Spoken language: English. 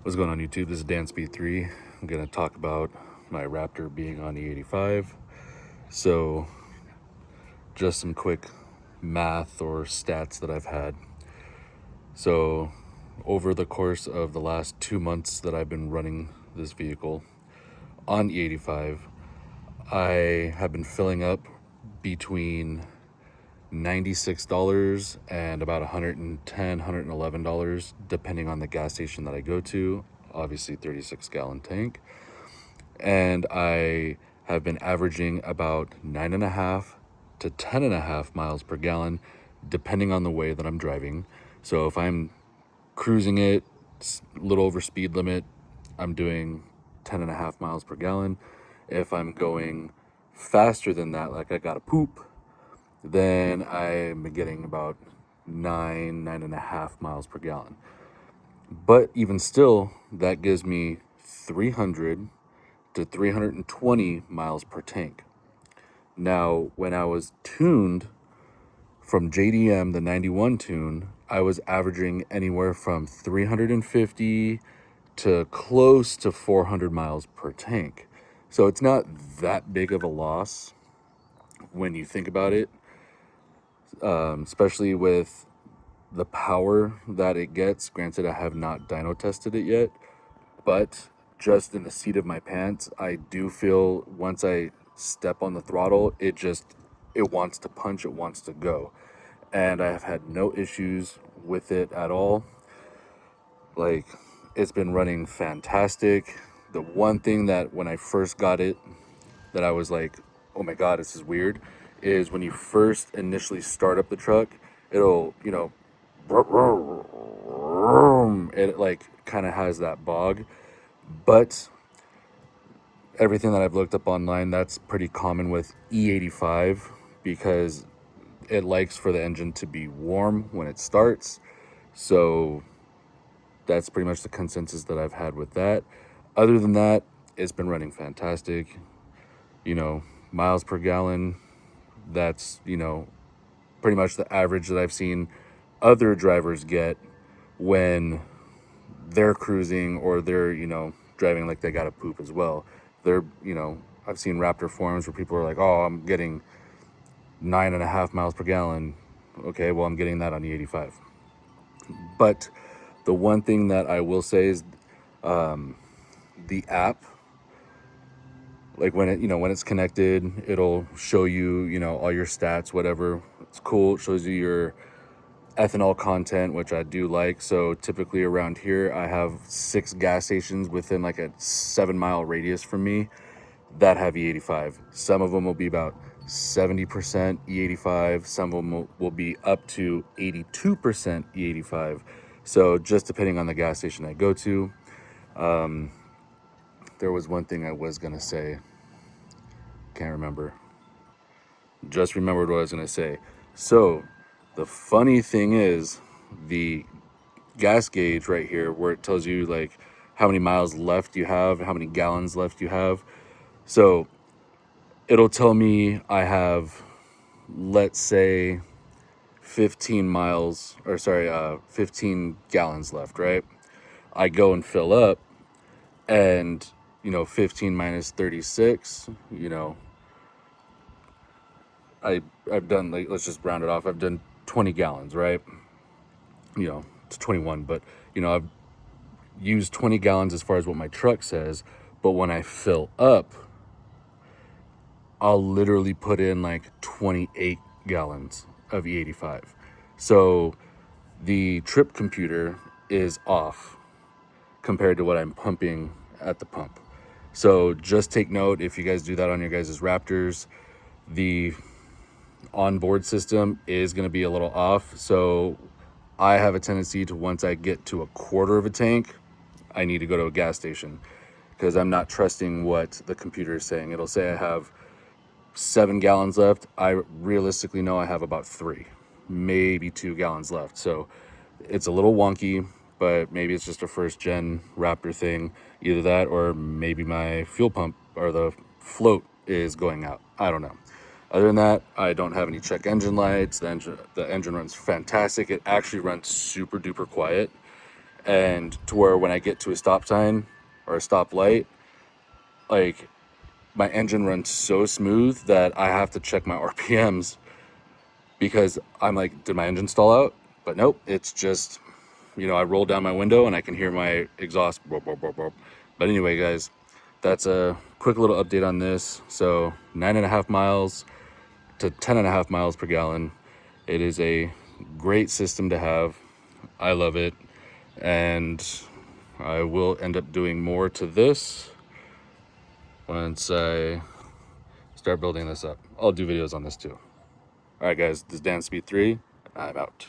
What's going on YouTube? This is Dan Speed 3. I'm going to talk about my Raptor being on E85. So just some quick math or stats that I've had. So over the course of the last 2 months that I've been running this vehicle on E85, I have been filling up between $96 and about $110, $111, depending on the gas station that I go to. Obviously 36-gallon tank. And I have been averaging about 9.5 to 10.5 miles per gallon, depending on the way that I'm driving. So if I'm cruising it a little over speed limit, I'm doing 10.5 miles per gallon. If I'm going faster than that, like I gotta poop, then I'm getting about 9.5 miles per gallon. But even still, that gives me 300 to 320 miles per tank. Now, when I was tuned from JDM, the 91 tune, I was averaging anywhere from 350 to close to 400 miles per tank. So it's not that big of a loss when you think about it, especially with the power that it gets. Granted, I have not dyno tested it yet, but just in the seat of my pants, I do feel once I step on the throttle, it wants to punch, it wants to go. And I have had no issues with it at all. Like, it's been running fantastic. The one thing that when I first got it that I was like, oh my God, this is weird, is when you first initially start up the truck, it'll, it like kind of has that bog. But everything that I've looked up online, that's pretty common with E85 because it likes for the engine to be warm when it starts. So that's pretty much the consensus that I've had with that. Other than that, it's been running fantastic. Miles per gallon, that's, pretty much the average that I've seen other drivers get when they're cruising or they're, driving like they got to poop as well. They're, I've seen Raptor forums where people are like, oh, I'm getting 9.5 miles per gallon. Okay, well, I'm getting that on the 85. But the one thing that I will say is the app, like when it's connected, it'll show you, all your stats, whatever. It's cool. It shows you your ethanol content, which I do like. So typically around here, I have 6 gas stations within like a 7-mile radius from me that have E85. Some of them will be about 70% E85. Some of them will be up to 82% E85. So just depending on the gas station I go to. There was one thing I was going to say. Can't remember. Just remembered what I was going to say. So the funny thing is, the gas gauge right here where it tells you like how many miles left you have, how many gallons left you have. So it'll tell me I have, let's say 15 gallons left, right? I go and fill up and 15 minus 36, I've done, like, let's just round it off. I've done 20 gallons, right? It's 21, but I've used 20 gallons as far as what my truck says. But when I fill up, I'll literally put in like 28 gallons of E85. So the trip computer is off compared to what I'm pumping at the pump. So just take note, if you guys do that on your guys' Raptors, the onboard system is going to be a little off. So I have a tendency to, once I get to a quarter of a tank, I need to go to a gas station because I'm not trusting what the computer is saying. It'll say I have 7 gallons left. I realistically know I have about 3, maybe 2 gallons left. So it's a little wonky, but maybe it's just a first gen Raptor thing. Either that or maybe my fuel pump or the float is going out. I don't know. Other than that, I don't have any check engine lights. The engine runs fantastic. It actually runs super duper quiet. and to where when I get to a stop sign or a stop light, like my engine runs so smooth that I have to check my RPMs, because I'm like, did my engine stall out? But nope, it's just, I roll down my window and I can hear my exhaust. Burp, burp, burp, burp. But anyway, guys, that's a quick little update on this. So 9.5 miles to 10.5 miles per gallon. It is a great system to have. I love it. And I will end up doing more to this once I start building this up. I'll do videos on this too. All right, guys, this is Dan Speed 3. I'm out.